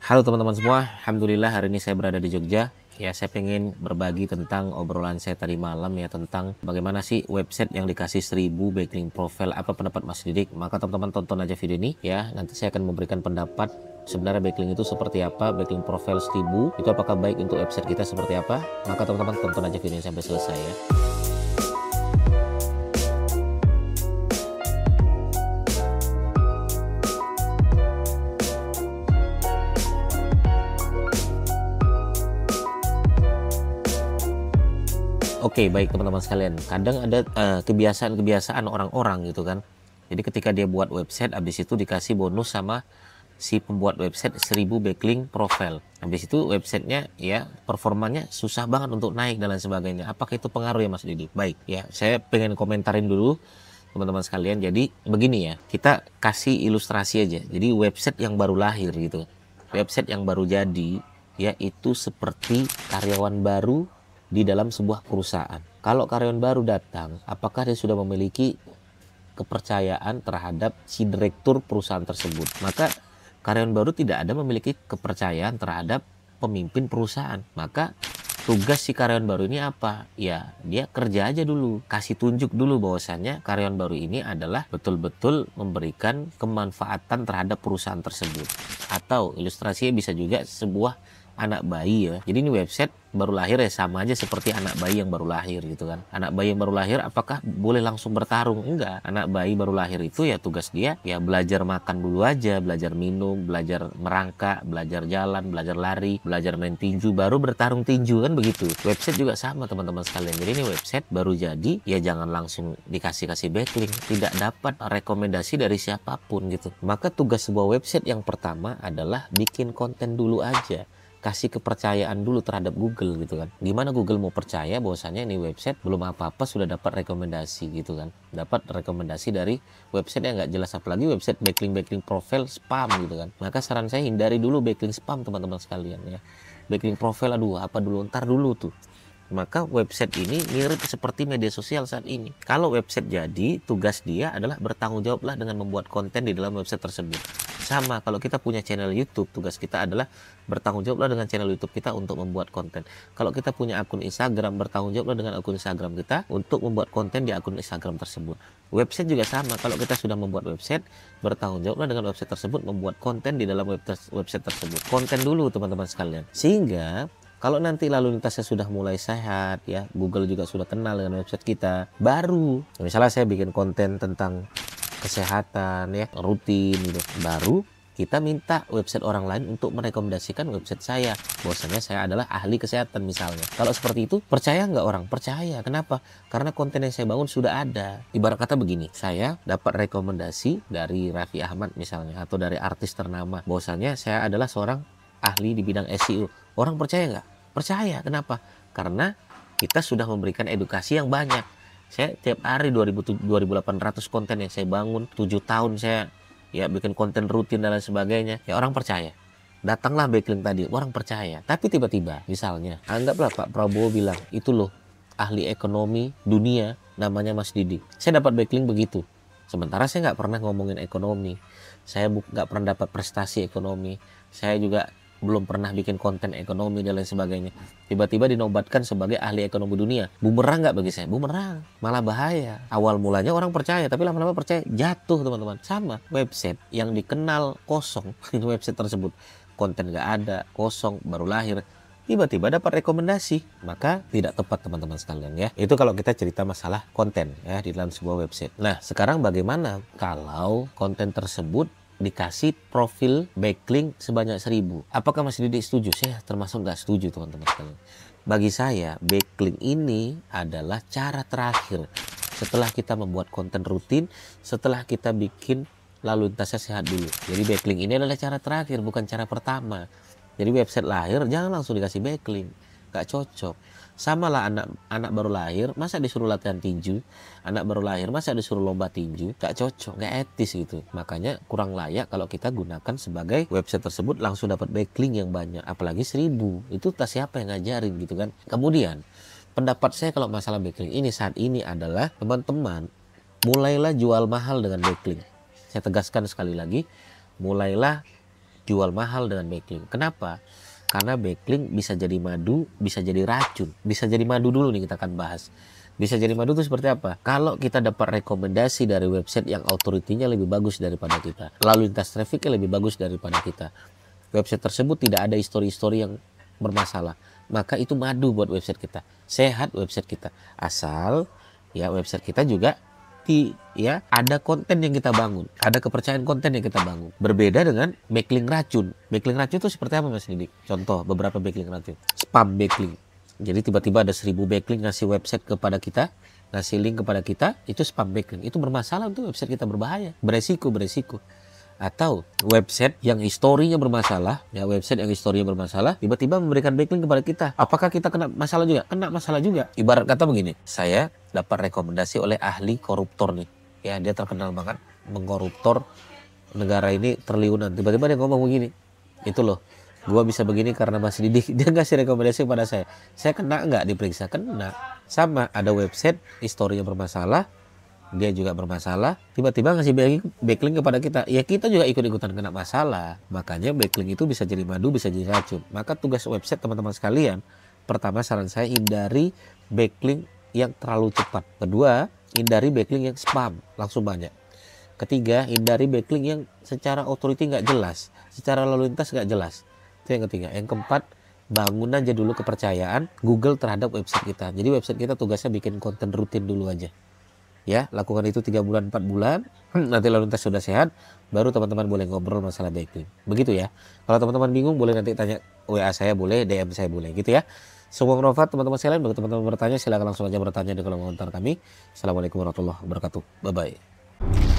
Halo teman-teman semua, Alhamdulillah hari ini saya berada di Jogja. Ya, saya pengen berbagi tentang obrolan saya tadi malam ya, tentang bagaimana sih website yang dikasih 1000 backlink profile. Apa pendapat Mas Didik? Maka teman-teman tonton aja video ini ya. Nanti saya akan memberikan pendapat sebenarnya backlink itu seperti apa, backlink profile 1000 itu apakah baik untuk website kita seperti apa. Maka teman-teman tonton aja video ini sampai selesai ya. Oke, baik teman-teman sekalian. Kadang ada kebiasaan-kebiasaan orang-orang gitu kan. Jadi ketika dia buat website, habis itu dikasih bonus sama si pembuat website 1000 backlink profile. Habis itu websitenya ya performanya susah banget untuk naik dan lain sebagainya. Apakah itu pengaruh ya Mas Didi? Baik ya, saya pengen komentarin dulu teman-teman sekalian. Jadi begini ya, kita kasih ilustrasi aja. Jadi website yang baru lahir gitu. Website yang baru jadi ya itu seperti karyawan baru di dalam sebuah perusahaan. Kalau karyawan baru datang, apakah dia sudah memiliki kepercayaan terhadap si direktur perusahaan tersebut? Maka karyawan baru tidak ada memiliki kepercayaan terhadap pemimpin perusahaan. Maka tugas si karyawan baru ini apa? Ya, dia kerja aja dulu, kasih tunjuk dulu bahwasannya karyawan baru ini adalah betul-betul memberikan kemanfaatan terhadap perusahaan tersebut. Atau ilustrasinya bisa juga sebuah anak bayi ya. Jadi ini website baru lahir ya, sama aja seperti anak bayi yang baru lahir gitu kan. Anak bayi yang baru lahir apakah boleh langsung bertarung? Enggak. Anak bayi baru lahir itu ya tugas dia ya belajar makan dulu aja, belajar minum, belajar merangkak, belajar jalan, belajar lari, belajar main tinju, baru bertarung tinju kan begitu. Website juga sama teman-teman sekalian. Jadi ini website baru jadi ya jangan langsung dikasih backlink, tidak dapat rekomendasi dari siapapun gitu. Maka tugas sebuah website yang pertama adalah bikin konten dulu aja. Kasih kepercayaan dulu terhadap Google gitu kan. Gimana Google mau percaya bahwasannya ini website belum apa-apa sudah dapat rekomendasi gitu kan. Dapat rekomendasi dari website yang nggak jelas, apalagi website backlink profile spam gitu kan. Maka saran saya hindari dulu backlink spam teman-teman sekalian ya. Backlink profile aduh apa dulu, ntar dulu tuh. Maka website ini mirip seperti media sosial saat ini. Kalau website jadi, tugas dia adalah bertanggung jawablah dengan membuat konten di dalam website tersebut. Sama kalau kita punya channel YouTube, tugas kita adalah bertanggung jawablah dengan channel YouTube kita untuk membuat konten. Kalau kita punya akun Instagram, bertanggung jawablah dengan akun Instagram kita untuk membuat konten di akun Instagram tersebut. Website juga sama, kalau kita sudah membuat website, bertanggung jawablah dengan website tersebut membuat konten di dalam website tersebut. Konten dulu teman-teman sekalian. Sehingga kalau nanti lalu lintasnya sudah mulai sehat ya, Google juga sudah kenal dengan website kita, baru misalnya saya bikin konten tentang kesehatan ya, rutin gitu, baru kita minta website orang lain untuk merekomendasikan website saya bahwasanya saya adalah ahli kesehatan misalnya. Kalau seperti itu percaya nggak orang? Percaya. Kenapa? Karena konten yang saya bangun sudah ada. Ibarat kata begini, saya dapat rekomendasi dari Raffi Ahmad misalnya, atau dari artis ternama bahwasanya saya adalah seorang ahli di bidang SEO. Orang percaya nggak? Percaya. Kenapa? Karena kita sudah memberikan edukasi yang banyak. Saya tiap hari 2800 konten yang saya bangun, 7 tahun saya ya bikin konten rutin dan lain sebagainya. Ya orang percaya. Datanglah backlink tadi, orang percaya. Tapi tiba-tiba misalnya, anggaplah Pak Prabowo bilang, itu loh ahli ekonomi dunia namanya Mas Didi. Saya dapat backlink begitu. Sementara saya nggak pernah ngomongin ekonomi. Saya nggak pernah dapat prestasi ekonomi. Saya juga belum pernah bikin konten ekonomi dan lain sebagainya. Tiba-tiba dinobatkan sebagai ahli ekonomi dunia. Bumerang nggak bagi saya? Bumerang. Malah bahaya. Awal mulanya orang percaya, tapi lama-lama percaya jatuh teman-teman. Sama website yang dikenal kosong, website tersebut konten nggak ada, kosong, baru lahir. Tiba-tiba dapat rekomendasi, maka tidak tepat teman-teman sekalian ya. Itu kalau kita cerita masalah konten ya di dalam sebuah website. Nah sekarang bagaimana kalau konten tersebut dikasih profil backlink sebanyak 1000? Apakah Mas Didik setuju? Saya termasuk nggak setuju teman-teman sekalian. Bagi saya backlink ini adalah cara terakhir setelah kita membuat konten rutin, setelah kita bikin lalu lintasnya sehat dulu. Jadi backlink ini adalah cara terakhir, bukan cara pertama. Jadi website lahir jangan langsung dikasih backlink, nggak cocok. Sama lah anak baru lahir, masa disuruh latihan tinju? Anak baru lahir, masa disuruh lomba tinju? Nggak cocok, nggak etis gitu. Makanya kurang layak kalau kita gunakan sebagai website tersebut langsung dapat backlink yang banyak. Apalagi 1000, itu tak siapa yang ngajarin gitu kan. Kemudian, pendapat saya kalau masalah backlink ini saat ini adalah teman-teman mulailah jual mahal dengan backlink. Saya tegaskan sekali lagi, mulailah jual mahal dengan backlink. Kenapa? Karena backlink bisa jadi madu, bisa jadi racun. Bisa jadi madu dulu nih kita akan bahas. Bisa jadi madu itu seperti apa? Kalau kita dapat rekomendasi dari website yang authority-nya lebih bagus daripada kita, lalu lintas trafficnya lebih bagus daripada kita, website tersebut tidak ada histori-histori yang bermasalah, maka itu madu buat website kita. Sehat website kita. Asal ya website kita juga ya ada konten yang kita bangun, ada kepercayaan konten yang kita bangun. Berbeda dengan backlink racun. Backlink racun itu seperti apa Mas Didik? Contoh beberapa backlink racun. Spam backlink. Jadi tiba-tiba ada 1000 backlink ngasih website kepada kita, ngasih link kepada kita, itu spam backlink. Itu bermasalah, untuk website kita berbahaya, beresiko. Atau website yang historinya bermasalah, ya website yang historinya bermasalah, tiba-tiba memberikan backlink kepada kita. Apakah kita kena masalah juga? Kena masalah juga. Ibarat kata begini, saya dapat rekomendasi oleh ahli koruptor nih. Ya, dia terkenal banget mengkoruptor negara ini triliunan. Tiba-tiba dia ngomong begini, itu loh, gua bisa begini karena Mas Didik. Dia ngasih rekomendasi kepada saya. Saya kena nggak diperiksa? Kena. Sama, ada website historinya bermasalah, dia juga bermasalah, tiba-tiba ngasih backlink kepada kita, ya kita juga ikut-ikutan kena masalah. Makanya backlink itu bisa jadi madu, bisa jadi racun. Maka tugas website teman-teman sekalian, pertama saran saya hindari backlink yang terlalu cepat. Kedua, hindari backlink yang spam langsung banyak. Ketiga, hindari backlink yang secara authority nggak jelas, secara lalu lintas nggak jelas. Itu yang ketiga. Yang keempat, bangun aja dulu kepercayaan Google terhadap website kita. Jadi website kita tugasnya bikin konten rutin dulu aja. Ya, lakukan itu 3 bulan, 4 bulan. Nanti lalu lintas sudah sehat, baru teman-teman boleh ngobrol masalah backlink. Begitu ya. Kalau teman-teman bingung, boleh nanti tanya WA saya, boleh DM saya, boleh gitu ya. Semoga bermanfaat teman-teman sekalian. Bagi teman-teman bertanya, silakan langsung aja bertanya di kolom komentar kami. Assalamualaikum warahmatullahi wabarakatuh. Bye bye.